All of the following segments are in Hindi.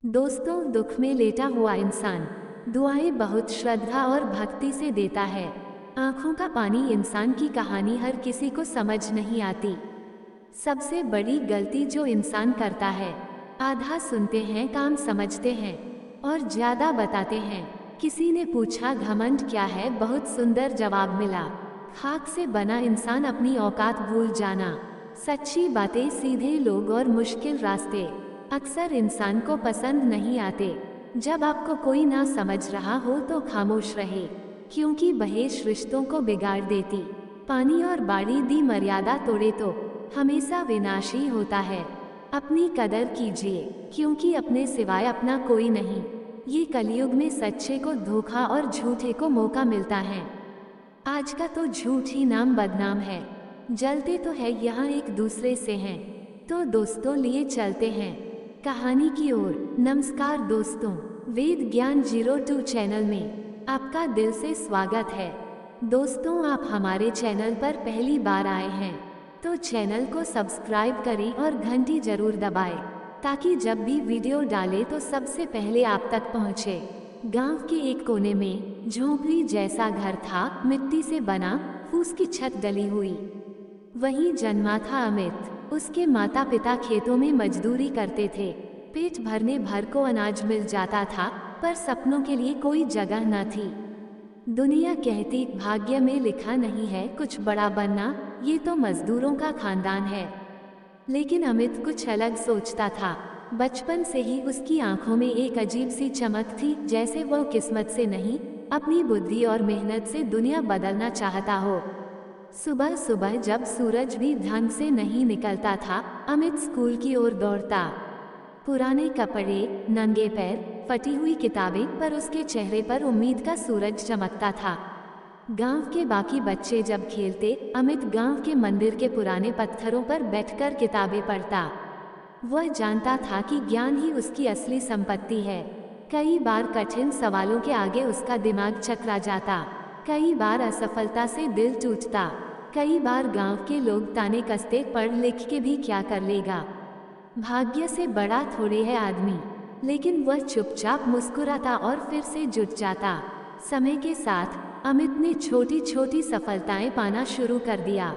दोस्तों, दुख में लेटा हुआ इंसान दुआएं बहुत श्रद्धा और भक्ति से देता है। आंखों का पानी इंसान की कहानी हर किसी को समझ नहीं आती। सबसे बड़ी गलती जो इंसान करता है, आधा सुनते हैं, काम समझते हैं और ज्यादा बताते हैं। किसी ने पूछा घमंड क्या है, बहुत सुंदर जवाब मिला, खाक से बना इंसान अपनी औकात भूल जाना। सच्ची बातें, सीधे लोग और मुश्किल रास्ते अक्सर इंसान को पसंद नहीं आते। जब आपको कोई ना समझ रहा हो तो खामोश रहे, क्योंकि बहेश रिश्तों को बिगाड़ देती। पानी और बाड़ी दी मर्यादा तोड़े तो हमेशा विनाशी होता है। अपनी कदर कीजिए, क्योंकि अपने सिवाय अपना कोई नहीं। ये कलयुग में सच्चे को धोखा और झूठे को मौका मिलता है। आज का तो झूठ ही नाम बदनाम है। जलते तो है यहाँ एक दूसरे से हैं, तो दोस्तों लिए चलते हैं कहानी की ओर। नमस्कार दोस्तों, वेद ज्ञान 02 चैनल में आपका दिल से स्वागत है। दोस्तों, आप हमारे चैनल पर पहली बार आए हैं तो चैनल को सब्सक्राइब करें और घंटी जरूर दबाएं, ताकि जब भी वीडियो डालें तो सबसे पहले आप तक पहुंचे। गांव के एक कोने में झोंपड़ी जैसा घर था, मिट्टी से बना, फूस की छत डली हुई। वहीं जन्मा था अमित। उसके माता पिता खेतों में मजदूरी करते थे। पेट भरने भर को अनाज मिल जाता था, पर सपनों के लिए कोई जगह न थी। दुनिया कहती भाग्य में लिखा नहीं है कुछ बड़ा बनना, ये तो मजदूरों का खानदान है। लेकिन अमित कुछ अलग सोचता था। बचपन से ही उसकी आंखों में एक अजीब सी चमक थी, जैसे वो किस्मत से नहीं, अपनी बुद्धि और मेहनत से दुनिया बदलना चाहता हो। सुबह सुबह जब सूरज भी ढंग से नहीं निकलता था, अमित स्कूल की ओर दौड़ता। पुराने कपड़े, नंगे पैर, फटी हुई किताबें, पर उसके चेहरे पर उम्मीद का सूरज चमकता था। गांव के बाकी बच्चे जब खेलते, अमित गांव के मंदिर के पुराने पत्थरों पर बैठकर किताबें पढ़ता। वह जानता था कि ज्ञान ही उसकी असली संपत्ति है। कई बार कठिन सवालों के आगे उसका दिमाग चकरा जाता, कई बार असफलता से दिल टूटता, कई बार गांव के लोग ताने कसते, पढ़ लिख के भी क्या कर लेगा, भाग्य से बड़ा थोड़े है आदमी। लेकिन वह चुपचाप मुस्कुराता और फिर से जुट जाता। समय के साथ अमित ने छोटी छोटी सफलताएं पाना शुरू कर दिया।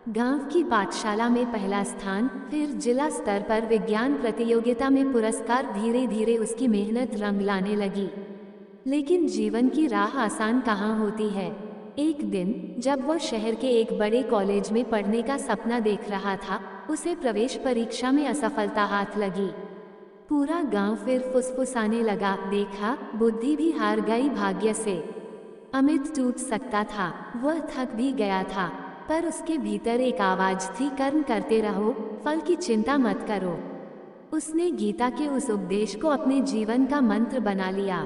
गांव की पाठशाला में पहला स्थान, फिर जिला स्तर पर विज्ञान प्रतियोगिता में पुरस्कार। धीरे धीरे उसकी मेहनत रंग लाने लगी। लेकिन जीवन की राह आसान कहाँ होती है। एक दिन जब वह शहर के एक बड़े कॉलेज में पढ़ने का सपना देख रहा था, उसे प्रवेश परीक्षा में असफलता हाथ लगी। पूरा गांव फिर फुसफुसाने लगा, देखा बुद्धि भी हार गई भाग्य से। अमित टूट सकता था, वह थक भी गया था, पर उसके भीतर एक आवाज थी, कर्म करते रहो, फल की चिंता मत करो। उसने गीता के उस उपदेश को अपने जीवन का मंत्र बना लिया।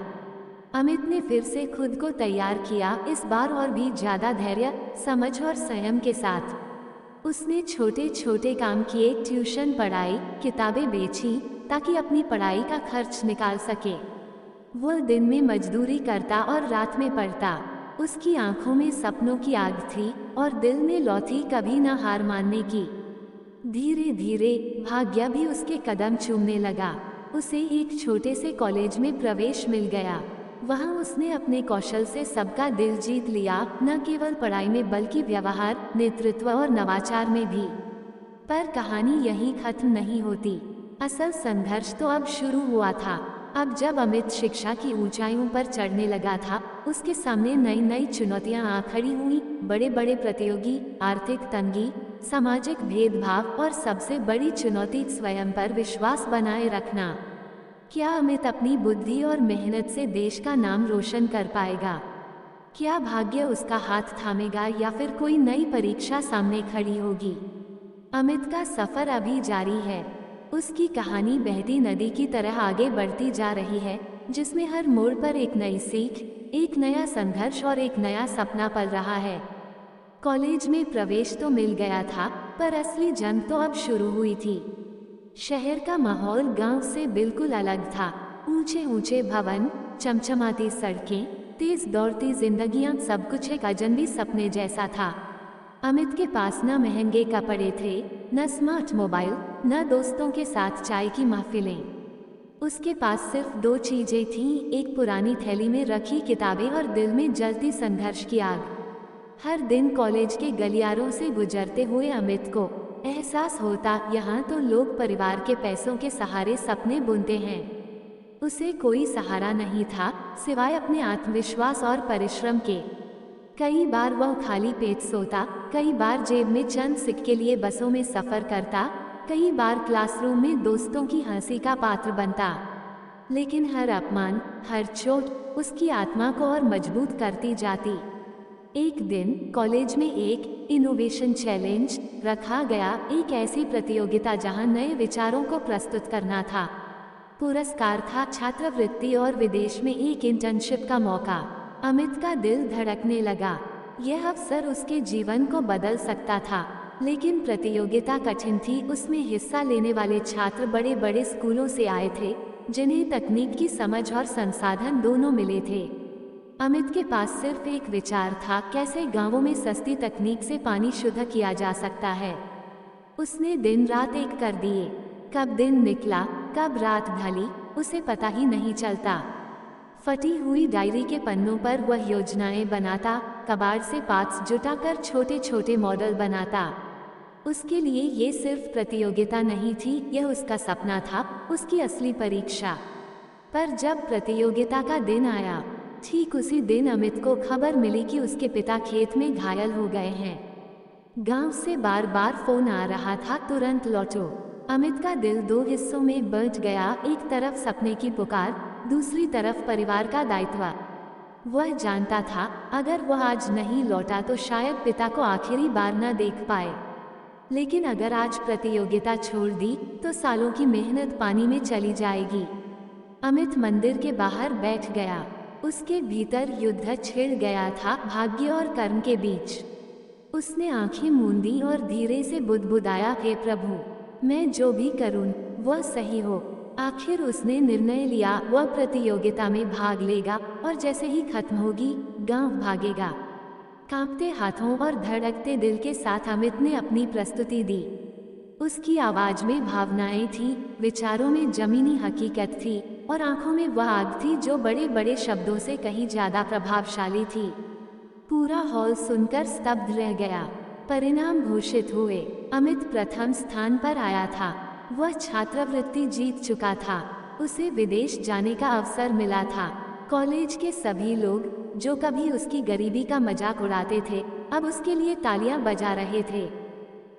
अमित ने फिर से खुद को तैयार किया, इस बार और भी ज्यादा धैर्य, समझ और संयम के साथ। उसने छोटे छोटे काम किए, ट्यूशन पढ़ाई, किताबें बेची, ताकि अपनी पढ़ाई का खर्च निकाल सके। वह दिन में मजदूरी करता और रात में पढ़ता। उसकी आंखों में सपनों की आग थी और दिल में लौ थी कभी न हार मानने की। धीरे धीरे भाग्य भी उसके कदम चूमने लगा। उसे एक छोटे से कॉलेज में प्रवेश मिल गया। वहां उसने अपने कौशल से सबका दिल जीत लिया, न केवल पढ़ाई में बल्कि व्यवहार, नेतृत्व और नवाचार में भी। पर कहानी यहीं खत्म नहीं होती। असल संघर्ष तो अब शुरू हुआ था। अब जब अमित शिक्षा की ऊंचाइयों पर चढ़ने लगा था, उसके सामने नई नई चुनौतियां आ खड़ी हुई। बड़े बड़े प्रतियोगी, आर्थिक तंगी, सामाजिक भेदभाव और सबसे बड़ी चुनौती स्वयं पर विश्वास बनाए रखना। क्या अमित अपनी बुद्धि और मेहनत से देश का नाम रोशन कर पाएगा? क्या भाग्य उसका हाथ थामेगा या फिर कोई नई परीक्षा सामने खड़ी होगी? अमित का सफर अभी जारी है। उसकी कहानी बहती नदी की तरह आगे बढ़ती जा रही है, जिसमें हर मोड़ पर एक नई सीख, एक नया संघर्ष और एक नया सपना पल रहा है। कॉलेज में प्रवेश तो मिल गया था, पर असली जंग तो अब शुरू हुई थी। शहर का माहौल गांव से बिल्कुल अलग था। ऊंचे ऊंचे भवन, चमचमाती सड़कें, तेज दौड़ती जिंदगियां, सब कुछ एक अजनबी सपने जैसा था। अमित के पास न महंगे कपड़े थे, न स्मार्ट मोबाइल, न दोस्तों के साथ चाय की महफिलें। उसके पास सिर्फ दो चीजें थीं, एक पुरानी थैली में रखी किताबें और दिल में जलती संघर्ष की आग। हर दिन कॉलेज के गलियारों से गुजरते हुए अमित को एहसास होता, यहाँ तो लोग परिवार के पैसों के सहारे सपने बुनते हैं। उसे कोई सहारा नहीं था सिवाय अपने आत्मविश्वास और परिश्रम के। कई बार वह खाली पेट सोता, कई बार जेब में चंद सिक्के लिए बसों में सफर करता, कई बार क्लासरूम में दोस्तों की हंसी का पात्र बनता। लेकिन हर अपमान, हर चोट उसकी आत्मा को और मजबूत करती जाती। एक दिन कॉलेज में एक इनोवेशन चैलेंज रखा गया, एक ऐसी प्रतियोगिता जहां नए विचारों को प्रस्तुत करना था। पुरस्कार था छात्रवृत्ति और विदेश में एक इंटर्नशिप का मौका। अमित का दिल धड़कने लगा। यह अवसर उसके जीवन को बदल सकता था, लेकिन प्रतियोगिता कठिन थी। उसमें हिस्सा लेने वाले छात्र बड़े बड़े स्कूलों से आए थे, जिन्हें तकनीक की समझ और संसाधन दोनों मिले थे। अमित के पास सिर्फ एक विचार था, कैसे गांवों में सस्ती तकनीक से पानी शुद्ध किया जा सकता है। उसने दिन रात एक कर दिए। कब दिन निकला, कब रात ढली, उसे पता ही नहीं चलता। फटी हुई डायरी के पन्नों पर वह योजनाएं बनाता, कबाड़ से पार्ट्स जुटाकर छोटे छोटे मॉडल बनाता। उसके लिए ये सिर्फ प्रतियोगिता नहीं थी, यह उसका सपना था, उसकी असली परीक्षा। पर जब प्रतियोगिता का दिन आया, ठीक उसी दिन अमित को खबर मिली कि उसके पिता खेत में घायल हो गए हैं। गांव से बार बार फोन आ रहा था, तुरंत लौटो। अमित का दिल दो हिस्सों में बंट गया, एक तरफ सपने की पुकार, दूसरी तरफ परिवार का दायित्व। वह जानता था अगर वह आज नहीं लौटा तो शायद पिता को आखिरी बार न देख पाए। लेकिन अगर आज प्रतियोगिता छोड़ दी तो सालों की मेहनत पानी में चली जाएगी। अमित मंदिर के बाहर बैठ गया। उसके भीतर युद्ध छिड़ गया था, भाग्य और कर्म के बीच। उसने आंखें मूंदी और धीरे से बुदबुदाया, हे प्रभु, मैं जो भी करूं वह सही हो। आखिर उसने निर्णय लिया, वह प्रतियोगिता में भाग लेगा और जैसे ही खत्म होगी गांव भागेगा। कांपते हाथों और धड़कते दिल के साथ अमित ने अपनी प्रस्तुति दी। उसकी आवाज में भावनाएं थी, विचारों में जमीनी हकीकत थी और आंखों में वह आग थी जो बड़े बड़े शब्दों से कहीं ज्यादा प्रभावशाली थी। पूरा हॉल सुनकर स्तब्ध रह गया। परिणाम घोषित हुए। अमित प्रथम स्थान पर आया था। वह छात्रवृत्ति जीत चुका था। उसे विदेश जाने का अवसर मिला था। कॉलेज के सभी लोग जो कभी उसकी गरीबी का मजाक उड़ाते थे, अब उसके लिए तालियां बजा रहे थे।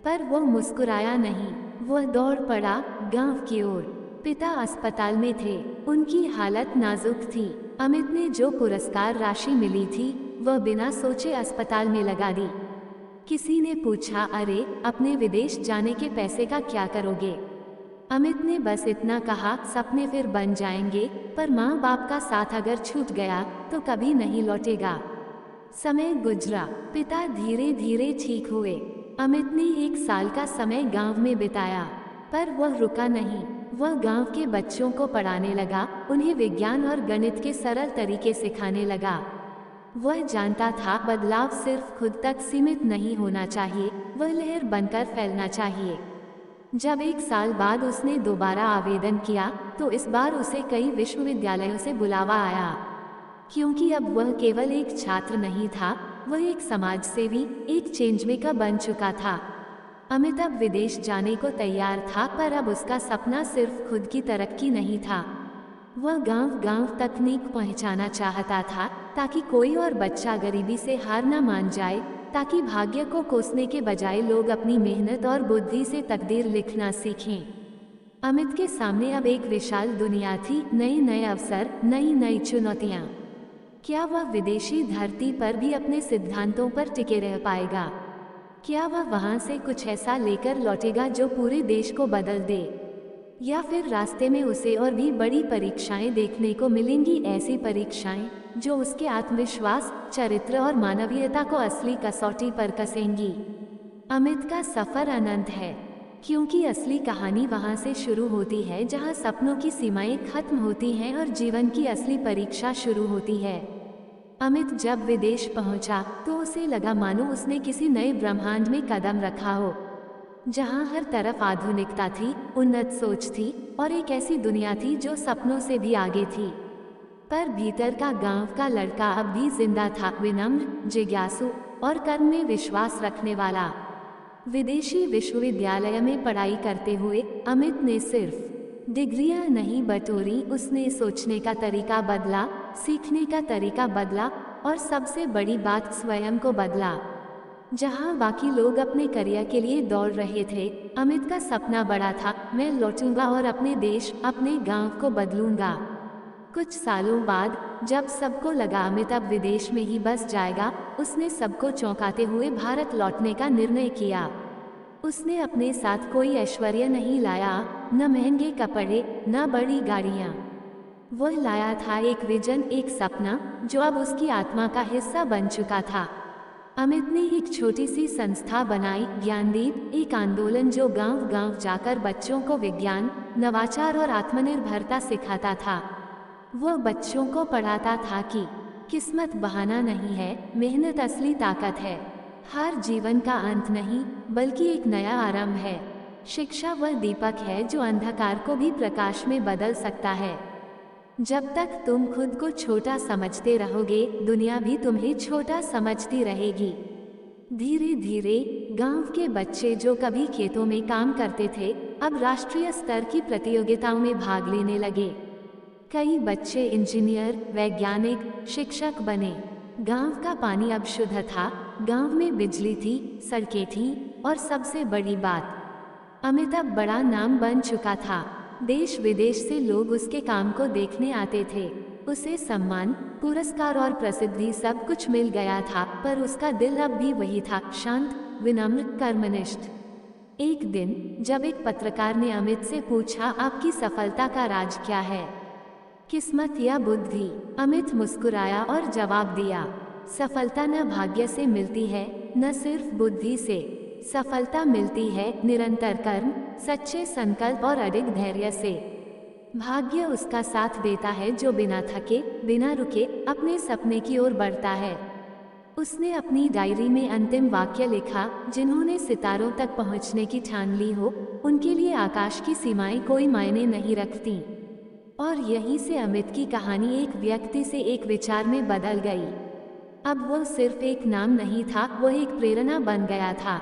पर वो मुस्कुराया नहीं। वह दौड़ पड़ा गांव की ओर। पिता अस्पताल में थे, उनकी हालत नाजुक थी। अमित ने जो पुरस्कार राशि मिली थी वह बिना सोचे अस्पताल में लगा दी। किसी ने पूछा, अरे अपने विदेश जाने के पैसे का क्या करोगे? अमित ने बस इतना कहा, सपने फिर बन जाएंगे, पर माँ बाप का साथ अगर छूट गया तो कभी नहीं लौटेगा। समय गुजरा। पिता धीरे धीरे ठीक हुए। अमित ने 1 साल का समय गांव में बिताया, पर वह रुका नहीं। वह गांव के बच्चों को पढ़ाने लगा, उन्हें विज्ञान और गणित के सरल तरीके सिखाने लगा। वह जानता था बदलाव सिर्फ खुद तक सीमित नहीं होना चाहिए, वह लहर बनकर फैलना चाहिए। जब 1 साल बाद उसने दोबारा आवेदन किया तो इस बार उसे कई विश्वविद्यालयों से बुलावा आया, क्योंकि अब वह केवल एक छात्र नहीं था, वह एक समाजसेवी, एक चेंज मेकर बन चुका था। अमित अब विदेश जाने को तैयार था, पर अब उसका सपना सिर्फ खुद की तरक्की नहीं था। वह गांव-गांव तकनीक पहुंचाना चाहता था, ताकि कोई और बच्चा गरीबी से हार न मान जाए, ताकि भाग्य को कोसने के बजाय लोग अपनी मेहनत और बुद्धि से तकदीर लिखना सीखें। अमित के सामने अब एक विशाल दुनिया थी, नए नए अवसर, नई नई चुनौतियाँ। क्या वह विदेशी धरती पर भी अपने सिद्धांतों पर टिके रह पाएगा? क्या वह वहां से कुछ ऐसा लेकर लौटेगा जो पूरे देश को बदल दे? या फिर रास्ते में उसे और भी बड़ी परीक्षाएं देखने को मिलेंगी, ऐसी परीक्षाएं जो उसके आत्मविश्वास, चरित्र और मानवीयता को असली कसौटी पर कसेंगी। अमित का सफर अनंत है, क्योंकि असली कहानी वहां से शुरू होती है जहां सपनों की सीमाएं खत्म होती हैं और जीवन की असली परीक्षा शुरू होती है। अमित जब विदेश पहुंचा तो उसे लगा मानो उसने किसी नए ब्रह्मांड में कदम रखा हो। जहां हर तरफ आधुनिकता थी, उन्नत सोच थी और एक ऐसी दुनिया थी जो सपनों से भी आगे थी। पर भीतर का गांव का लड़का अब भी जिंदा था, विनम्र, जिज्ञासु और कर्म में विश्वास रखने वाला। विदेशी विश्वविद्यालय में पढ़ाई करते हुए अमित ने सिर्फ डिग्रियां नहीं बटोरी, उसने सोचने का तरीका बदला, सीखने का तरीका बदला और सबसे बड़ी बात, स्वयं को बदला। जहां बाकी लोग अपने करियर के लिए दौड़ रहे थे, अमित का सपना बड़ा था, मैं लौटूंगा और अपने देश, अपने गांव को बदलूंगा। कुछ सालों बाद जब सबको लगा अमित अब विदेश में ही बस जाएगा, उसने सबको चौंकाते हुए भारत लौटने का निर्णय किया। उसने अपने साथ कोई ऐश्वर्य नहीं लाया, न महंगे कपड़े, न बड़ी गाड़ियां। वह लाया था एक विजन, एक सपना जो अब उसकी आत्मा का हिस्सा बन चुका था। अमित ने एक छोटी सी संस्था बनाई, ज्ञानदीप, एक आंदोलन जो गांव-गांव जाकर बच्चों को विज्ञान, नवाचार और आत्मनिर्भरता सिखाता था। वह बच्चों को पढ़ाता था कि किस्मत बहाना नहीं है, मेहनत असली ताकत है। हार जीवन का अंत नहीं, बल्कि एक नया आरंभ है। शिक्षा वह दीपक है जो अंधकार को भी प्रकाश में बदल सकता है। जब तक तुम खुद को छोटा समझते रहोगे, दुनिया भी तुम्हें छोटा समझती रहेगी। धीरे धीरे गांव के बच्चे जो कभी खेतों में काम करते थे, अब राष्ट्रीय स्तर की प्रतियोगिताओं में भाग लेने लगे। कई बच्चे इंजीनियर, वैज्ञानिक, शिक्षक बने। गांव का पानी अब शुद्ध था, गांव में बिजली थी, सड़कें थीं और सबसे बड़ी बात, अमित अब बड़ा नाम बन चुका था। देश विदेश से लोग उसके काम को देखने आते थे। उसे सम्मान, पुरस्कार और प्रसिद्धि सब कुछ मिल गया था, पर उसका दिल अब भी वही था, शांत, विनम्र, कर्मनिष्ठ। एक दिन जब एक पत्रकार ने अमित से पूछा, आपकी सफलता का राज क्या है, किस्मत या बुद्धि? अमित मुस्कुराया और जवाब दिया, सफलता न भाग्य से मिलती है, न सिर्फ बुद्धि से। सफलता मिलती है निरंतर कर्म, सच्चे संकल्प और अडिग धैर्य से। भाग्य उसका साथ देता है जो बिना थके, बिना रुके अपने सपने की ओर बढ़ता है। उसने अपनी डायरी में अंतिम वाक्य लिखा, जिन्होंने सितारों तक पहुंचने की ठान ली हो, उनके लिए आकाश की सीमाएं कोई मायने नहीं रखती। और यहीं से अमित की कहानी एक व्यक्ति से एक विचार में बदल गई। अब वह सिर्फ एक नाम नहीं था, वह एक प्रेरणा बन गया था।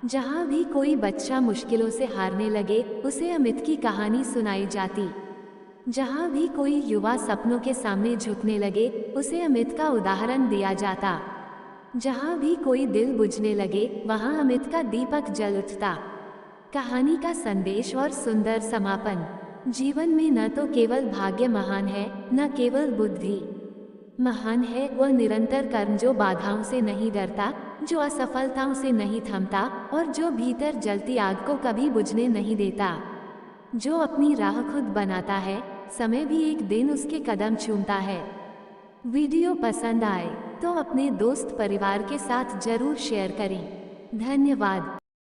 जहां भी कोई बच्चा मुश्किलों से हारने लगे, उसे अमित की कहानी सुनाई जाती। जहां भी कोई युवा सपनों के सामने झुकने लगे, उसे अमित का उदाहरण दिया जाता। जहां भी कोई दिल बुझने लगे, वहां अमित का दीपक जल उठता। कहानी का संदेश और सुंदर समापन, जीवन में न तो केवल भाग्य महान है, न केवल बुद्धि महान है, वह निरंतर कर्म जो बाधाओं से नहीं डरता, जो असफलताओं से नहीं थमता और जो भीतर जलती आग को कभी बुझने नहीं देता, जो अपनी राह खुद बनाता है, समय भी एक दिन उसके कदम चूमता है। वीडियो पसंद आए तो अपने दोस्त परिवार के साथ जरूर शेयर करें। धन्यवाद।